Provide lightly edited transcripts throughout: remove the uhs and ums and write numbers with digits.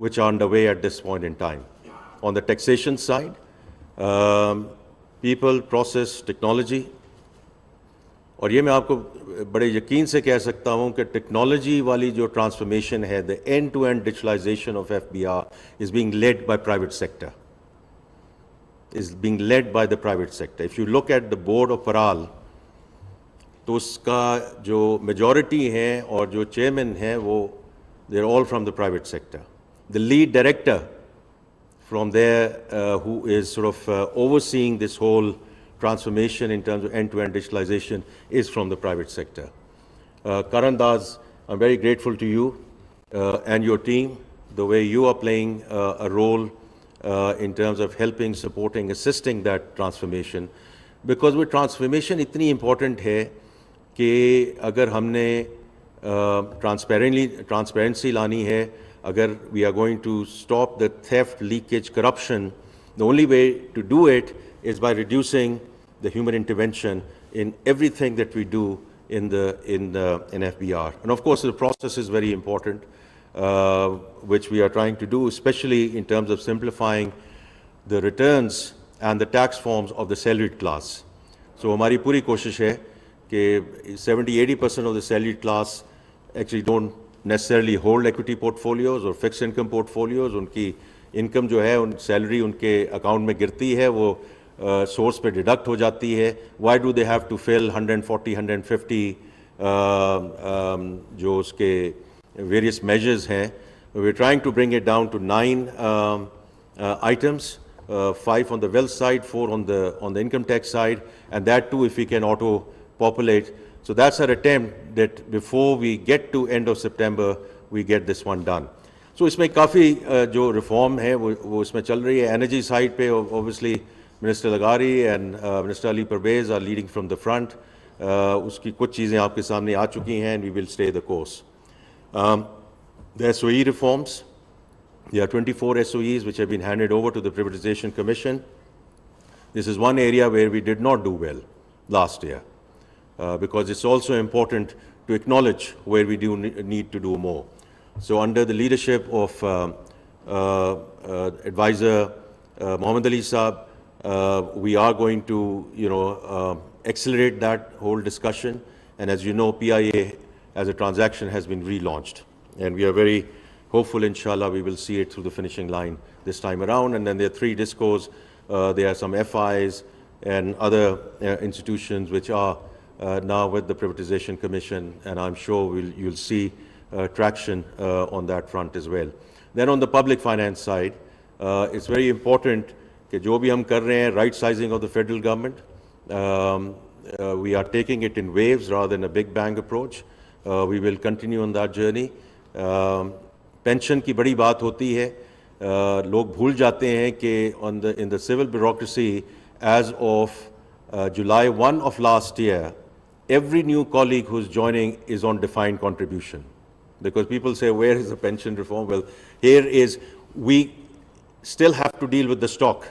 which are underway at this point in time. On the taxation side, people, process, technology, और ये मैं आपको बड़े यकीन से कह सकता हूँ कि टेक्नोलॉजी वाली जो ट्रांसफॉर्मेशन है, the end to end digitalization of FBR is being led by private sector. Is being led by the private sector. If you look at the board of Paral, तो उसका जो majority है और जो chairman है वो they're all from the private sector. The lead director from there who is sort of overseeing this whole transformation in terms of end-to-end digitalization is from the private sector. Karan Das, I'm very grateful to you and your team, the way you are playing a role in terms of helping, supporting, assisting that transformation. Because वो transformation इतनी important है कि अगर हमने transparency लानी है, अगर we are going to stop the theft, leakage, corruption, the only way to do it is by reducing the human intervention in everything that we do in FBR. And of course, the process is very important, which we are trying to do, especially in terms of simplifying the returns and the tax forms of the salaried class. So, हमारी पूरी कोशिश है कि 70-80% of the salaried class actually don't necessarily hold equity portfolios or fixed income portfolios. उनकी income जो है, उन salary उनके account में गिरती है, वो source पे deduct हो जाती है. Why do they have to fill 140, 150 जो उसके various measures हैं? We're trying to bring it down to 9 items, 5 on the wealth side, 4 on the income tax side, and that too if we can auto-populate. So that's our attempt that before we get to end of September, we get this one done. So इसमें काफ़ी जो reform है वो इसमें चल रही है. Energy side पे obviously Minister Lagari and Minister Ali Parvez are leading from the front. उसकी कुछ चीज़ें आपके सामने आ चुकी हैं and we will stay the course. The SOE reforms, there are 24 SOEs which have been handed over to the Privatization Commission. This is one area where we did not do well last year because it's also important to acknowledge where we do need to do more. So under the leadership of advisor Mohammed Ali Saab, we are going to, accelerate that whole discussion. And as you know, PIA as a transaction has been relaunched. And we are very hopeful, inshallah, we will see it through the finishing line this time around. And then there are 3 discos. There are some FIs and other institutions which are now with the Privatization Commission. And I'm sure you'll see traction on that front as well. Then on the public finance side, it's very important कि जो भी हम कर रहे हैं, right sizing of the federal government, we are taking it in waves rather than a big bang approach. We will continue on that journey. Pension की बड़ी बात होती है, लोग भूल जाते हैं कि in the civil bureaucracy, as of July 1 of last year, every new colleague who's joining is on defined contribution. Because people say, where is the pension reform? Well, here is, we still have to deal with the stock,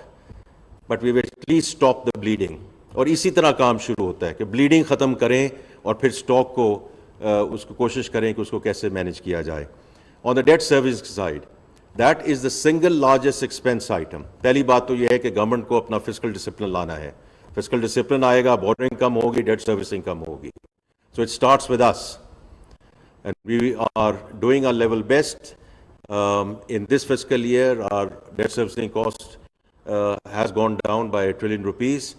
but we will at least stop the bleeding. और इसी तरह काम शुरू होता है कि bleeding ख़त्म करें और फिर stock को उसको कोशिश करें कि उसको कैसे manage किया जाए. On the debt service side, that is the single largest expense item. पहली बात तो ये है कि government को अपना fiscal discipline लाना है. Fiscal discipline आएगा, borrowing कम होगी, debt servicing कम होगी. So it starts with us. And we are doing our level best. In this fiscal year, our debt servicing cost has gone down by ₹1 trillion.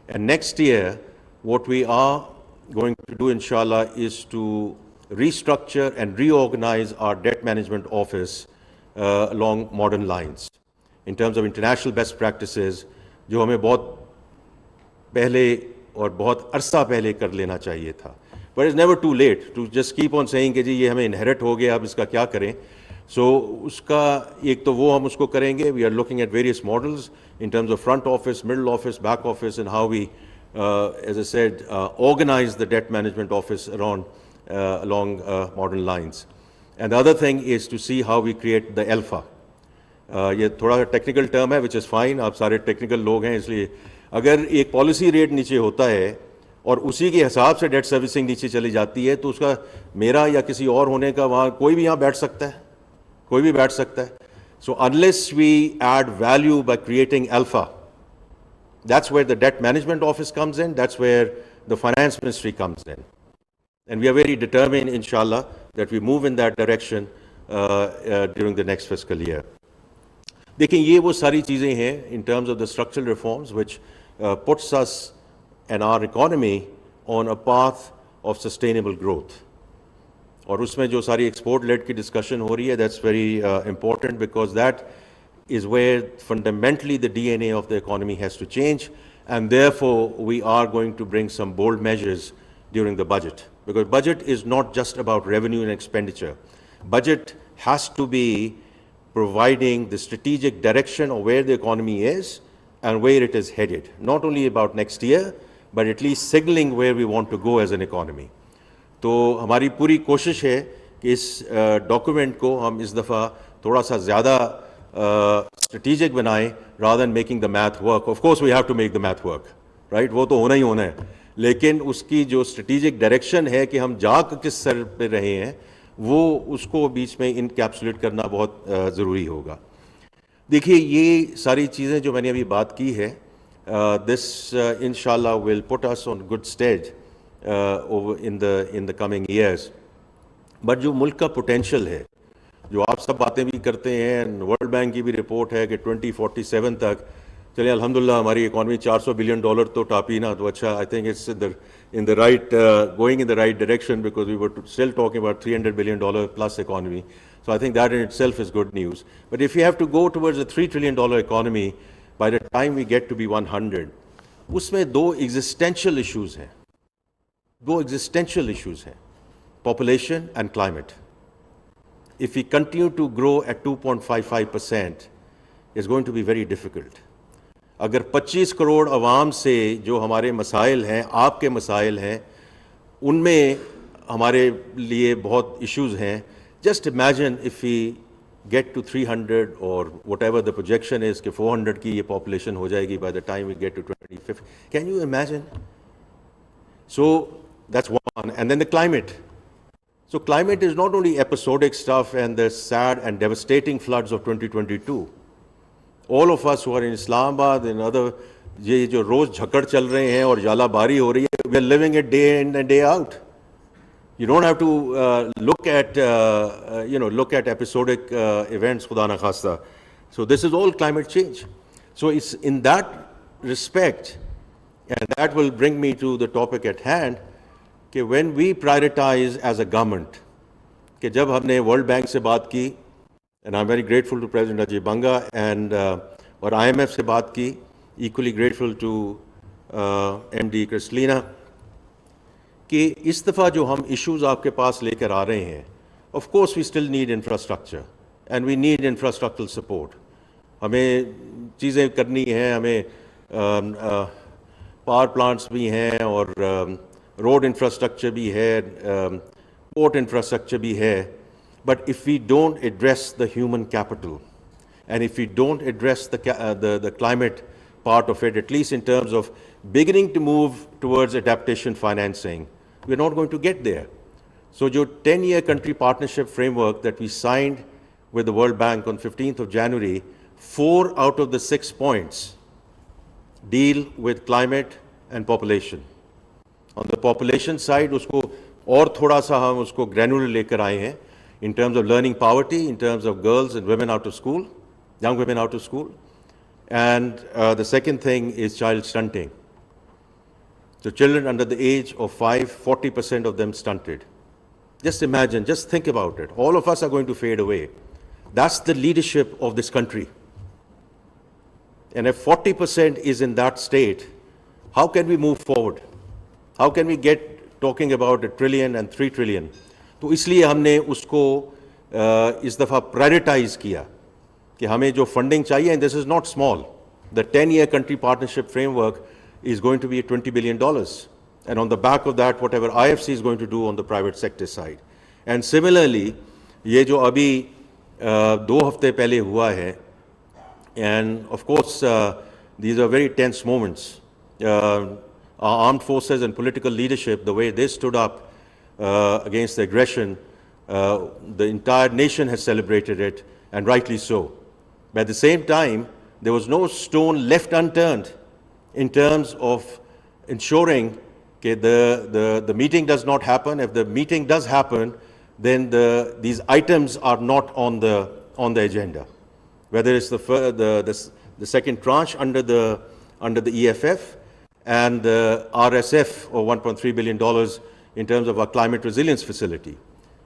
And next year, what we are going to do, inshallah, is to restructure and reorganize our debt management office along modern lines. In terms of international best practices, जो हमें बहुत पहले और बहुत अरसा पहले कर लेना चाहिए था. But it's never too late to just keep on saying कि जी ये हमें inherit हो गया, अब इसका क्या करें. So उसका एक तो वो हम उसको करेंगे. We are looking at various models in terms of front office, middle office, back office, and how we, as I said, organize the debt management office along modern lines. And the other thing is to see how we create the alpha. ये थोड़ा technical term है, which is fine. आप सारे technical लोग हैं, इसलिए अगर एक policy rate नीचे होता है और उसी के हिसाब से debt servicing नीचे चली जाती है, तो उसका मेरा या किसी और होने का वहाँ कोई भी यहाँ बैठ सकता है, कोई भी बैठ सकता है. So unless we add value by creating alpha, that's where the debt management office comes in, that's where the finance ministry comes in. And we are very determined, inshallah, that we move in that direction during the next fiscal year. देखिए ये वो सारी चीज़ें हैं in terms of the structural reforms which puts us and our economy on a path of sustainable growth. और उसमें जो सारी export led की discussion हो रही है, that's very important because that is where fundamentally the DNA of the economy has to change, and therefore we are going to bring some bold measures during the budget. Because budget is not just about revenue and expenditure. Budget has to be providing the strategic direction of where the economy is and where it is headed. Not only about next year, but at least signaling where we want to go as an economy. तो हमारी पूरी कोशिश है कि इस document को हम इस दफ़ा थोड़ा सा ज़्यादा strategic बनाएं rather than making the math work. Of course we have to make the math work, right? वो तो होना ही होना है. लेकिन उसकी जो strategic direction है कि हम जा किस सर पे रहे हैं, वो उसको बीच में इनकैप्सुलेट करना बहुत ज़रूरी होगा. देखिए ये सारी चीज़ें जो मैंने अभी बात की है, this inshallah will put us on good stead over in the coming years. But जो मुल्क का पोटेंशियल है, जो आप सब बातें भी करते हैं, वर्ल्ड बैंक की भी रिपोर्ट है कि 2047 तक चलिए अल्हम्दुलिल्लाह हमारी इकॉनमी $400 बिलियन तो टापी ना, तो अच्छा, I think it's in the right going in the right direction because we were still talking about $300 billion plus economy. So I think that in itself is good news. But if you have to go towards a $3 trillion economy by the time we get to be 100, उसमें दो existential issues हैं. दो existential issues हैं. Population and climate. If we continue to grow at 2.55%, it's going to be very difficult. अगर 25 करोड़ अवाम से जो हमारे मसाइल हैं, आपके मसाइल हैं, उनमें हमारे लिए बहुत issues हैं. Just imagine if we get to 300 or whatever the projection is कि 400 की ये population हो जाएगी by the time we get to 2050. Can you imagine? So that's one. And then the climate. So climate is not only episodic stuff and the sad and devastating floods of 2022. All of us who are in Islamabad and other, ये जो रोज झकड़ चल रहे हैं और जालाबारी हो रही है, we are living it day in and day out. You don't have to look at episodic events, खुदा ना खास्ता. So this is all climate change. So it's in that respect, and that will bring me to the topic at hand, कि when we prioritize as a government, कि जब हमने World Bank से बात की, and I'm very grateful to President Ajay Banga and और IMF से बात की, equally grateful to MD Kristalina, कि इस दफ़ा जो हम issues आपके पास लेकर आ रहे हैं, of course we still need infrastructure and we need infrastructural support. हमें चीज़ें करनी हैं, हमें power plants भी हैं और road infrastructure भी है, port infrastructure भी है. But if we don't address the human capital, and if we don't address the climate part of it, at least in terms of beginning to move towards adaptation financing, we're not going to get there. So the 10-year country partnership framework that we signed with the World Bank on 15th of January, 4 out of the 6 points deal with climate and population. On the population side, उसको और थोड़ा सा हम उसको granular लेकर आए हैं in terms of learning poverty, in terms of girls and women out of school, young women out of school. And the second thing is child stunting. So children under the age of 5, 40% of them stunted. Just imagine, just think about it. All of us are going to fade away. That's the leadership of this country. And if 40% is in that state, how can we move forward? How can we get talking about $1 trillion and $3 trillion? तो इसलिए हमने उसको इस दफ़ा prioritise किया कि हमें जो फंडिंग चाहिए, and this is not small. The 10-year country partnership framework is going to be $20 billion. And on the back of that, whatever IFC is going to do on the private sector side. And similarly, ये जो अभी 2 हफ्ते पहले हुआ है, and of course, these are very tense moments. Our armed forces and political leadership, the way they stood up against the aggression, the entire nation has celebrated it, and rightly so. But at the same time, there was no stone left unturned in terms of ensuring that the meeting does not happen. If the meeting does happen, then these items are not on the agenda. Whether it's the second tranche under the EFF and the RSF or $1.3 billion in terms of our climate resilience facility.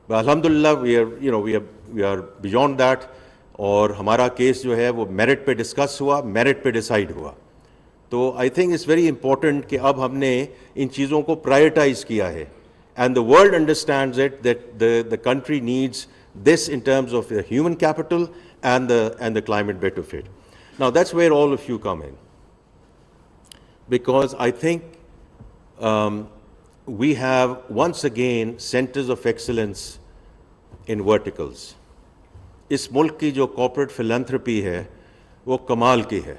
But alhamdulillah, we are beyond that. और हमारा case जो है वो merit पे discuss हुआ, merit पे decide हुआ. तो I think it's very important कि अब हमने इन चीज़ों को प्रायोरिटाइज किया है. And the world understands it that the country needs this in terms of the human capital and the climate benefit. Now that's where all of you come in, because I think we have once again centers of excellence in verticals. इस मुल्क की जो corporate philanthropy है वो कमाल की है.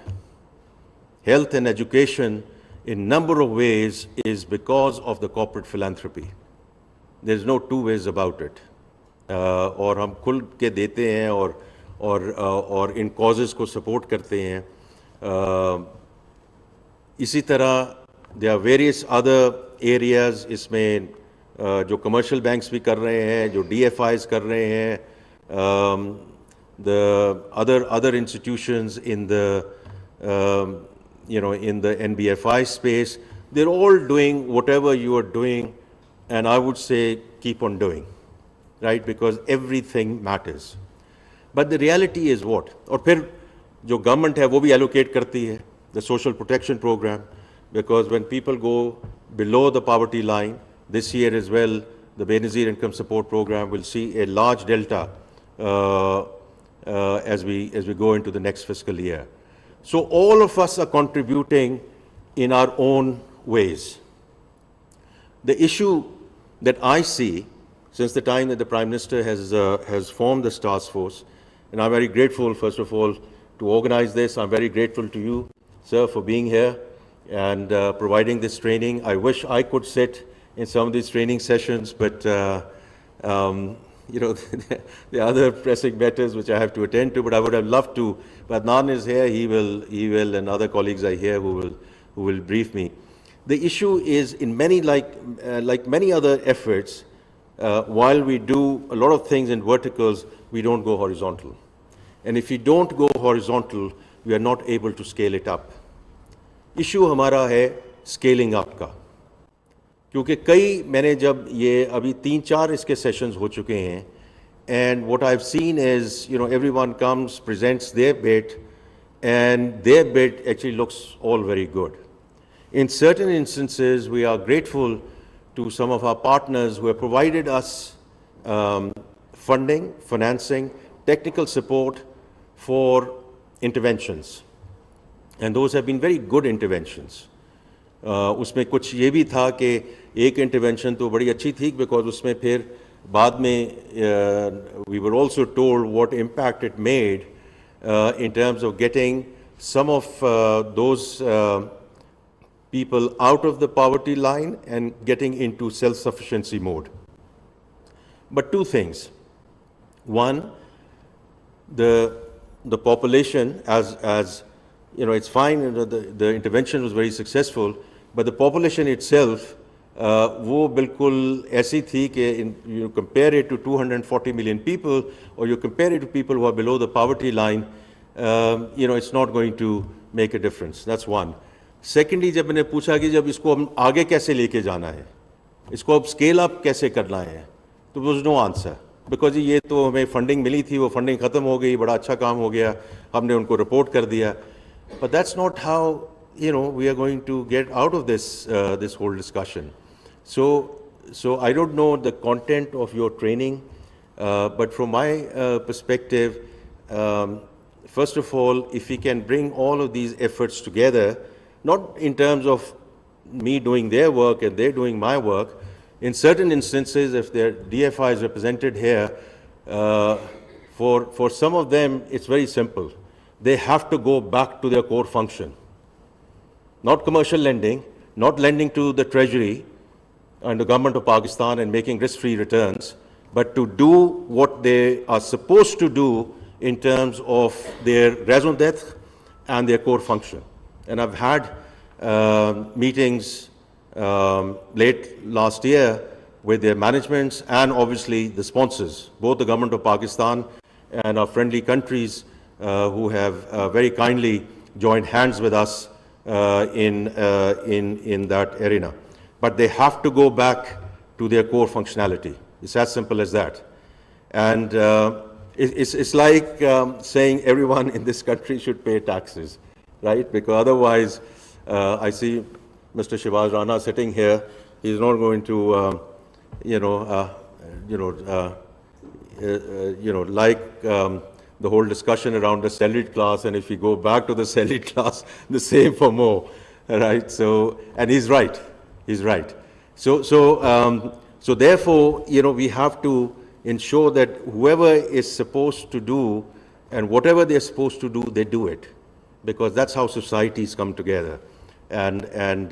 Health and education in number of ways is because of the corporate philanthropy. There's no two ways about it. और हम खुल के देते हैं और इन causes को support करते हैं. इसी तरह there are various other areas इसमें जो commercial banks भी कर रहे हैं, जो DFIs कर रहे हैं, the other institutions in the in the NBFI space, they're all doing whatever you are doing, and I would say keep on doing, right? Because everything matters. But the reality is what? और फिर जो government है वो भी allocate करती है, the social protection program, because when people go below the poverty line, this year as well, the Benazir Income Support Program will see a large delta as we go into the next fiscal year. So all of us are contributing in our own ways. The issue that I see since the time that the Prime Minister has formed this task force, and I'm very grateful, first of all, to organize this. I'm very grateful to you, sir, for being here and providing this training. I wish I could sit in some of these training sessions, but there are other pressing matters which I have to attend to, but I would have loved to. But Nan is here, he will, and other colleagues are here who will brief me. The issue is in many, like many other efforts, while we do a lot of things in verticals, we don't go horizontal. And if we don't go horizontal, we are not able to scale it up. Issue हमारा है scaling up का. क्योंकि मैंने जब ये अभी 3-4 इसके sessions हो चुके हैं, and what I've seen is, everyone comes, presents their bit, and their bit actually looks all very good. In certain instances, we are grateful to some of our partners who have provided us funding, financing, technical support for interventions. And those have been very good interventions. उसमें कुछ ये भी था कि एक intervention तो बड़ी अच्छी थी, because उसमें फिर बाद में we were also told what impact it made in terms of getting some of those people out of the poverty line and getting into self-sufficiency mode. But two things. One, the population, as it's fine, the intervention was very successful, but the population itself, वो बिल्कुल ऐसी थी कि you compare it to 240 million people, or you compare it to people who are below the poverty line, it's not going to make a difference. That's one. Secondly, जब मैंने पूछा कि जब इसको हम आगे कैसे लेके जाना है, इसको अब स्केल अप कैसे करना है, तो there was no answer. Because ये तो हमें फंडिंग मिली थी, वो फंडिंग ख़त्म हो गई, बड़ा अच्छा काम हो गया, हमने उनको रिपोर्ट कर दिया. But that's not how we are going to get out of this whole discussion. So I don't know the content of your training, but from my perspective, first of all, if we can bring all of these efforts together, not in terms of me doing their work and they're doing my work. In certain instances, if their DFI is represented here, for some of them, it's very simple. They have to go back to their core function. Not commercial lending, not lending to the Treasury and the government of Pakistan and making risk-free returns, but to do what they are supposed to do in terms of their raison d'etre and their core function. And I've had meetings late last year with their managements and obviously the sponsors, both the government of Pakistan and our friendly countries who have very kindly joined hands with us in that arena. But they have to go back to their core functionality. It's as simple as that. And it's like saying everyone in this country should pay taxes, right? Because otherwise, I see Mr. Shivaz Rana sitting here. He's not going to, like the whole discussion around the salaried class. And if we go back to the salaried class, the same for more, right? So, and he's right. He's right. So therefore, we have to ensure that whoever is supposed to do and whatever they're supposed to do, they do it, because that's how societies come together. And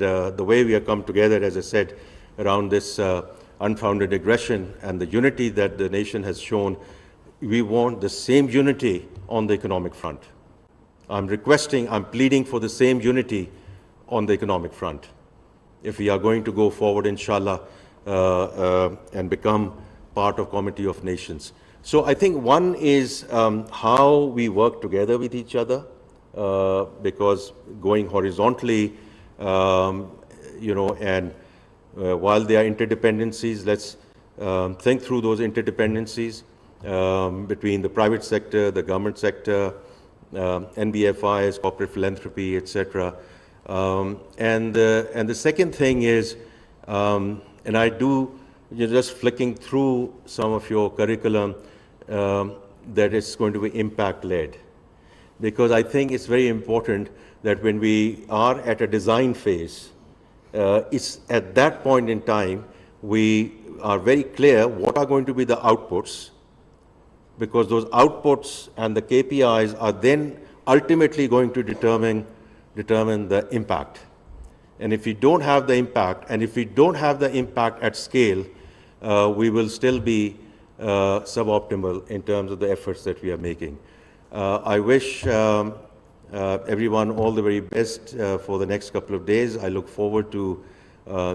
the way we have come together, as I said, around this unfounded aggression and the unity that the nation has shown, we want the same unity on the economic front. I'm pleading for the same unity on the economic front. If we are going to go forward, inshallah, and become part of Committee of Nations. So I think one is how we work together with each other, because going horizontally, and while there are interdependencies, let's think through those interdependencies between the private sector, the government sector, NBFIs, corporate philanthropy, etc. And the second thing is, and I do, you're just flicking through some of your curriculum, that it's going to be impact-led. Because I think it's very important that when we are at a design phase, it's at that point in time, we are very clear what are going to be the outputs, because those outputs and the KPIs are then ultimately going to determine the impact. And if we don't have the impact, and if we don't have the impact at scale, we will still be suboptimal in terms of the efforts that we are making. I wish everyone all the very best for the next couple of days. I look forward to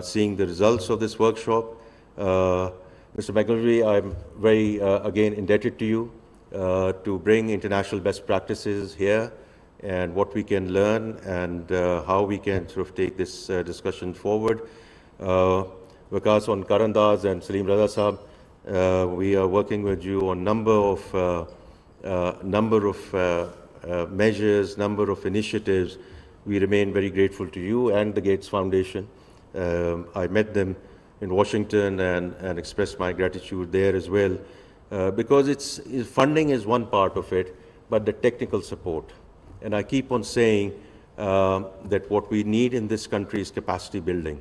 seeing the results of this workshop. Mr. McElvey, I'm very, again, indebted to you to bring international best practices here and what we can learn and how we can sort of take this discussion forward. Vikas on Karandaz and Salim Raza Sahab, we are working with you on number of measures, number of initiatives. We remain very grateful to you and the Gates Foundation. I met them in Washington and expressed my gratitude there as well, because funding is one part of it, but the technical support. And I keep on saying that what we need in this country is capacity building.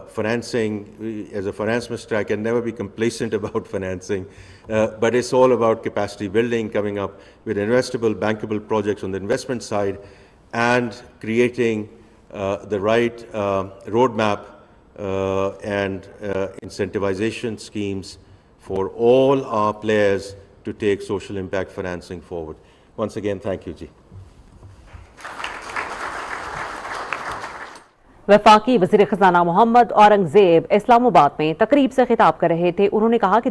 Financing, as a finance minister, I can never be complacent about financing, but it's all about capacity building, coming up with investable, bankable projects on the investment side, and creating the right roadmap and incentivization schemes for all our players to take social impact financing forward. Once again, thank you, Ji. वफाकी वज़ीर ख़ज़ाना मोहम्मद औरंगज़ेब इस्लामाबाद में तकरीब से खिताब कर रहे थे। उन्होंने कहा कि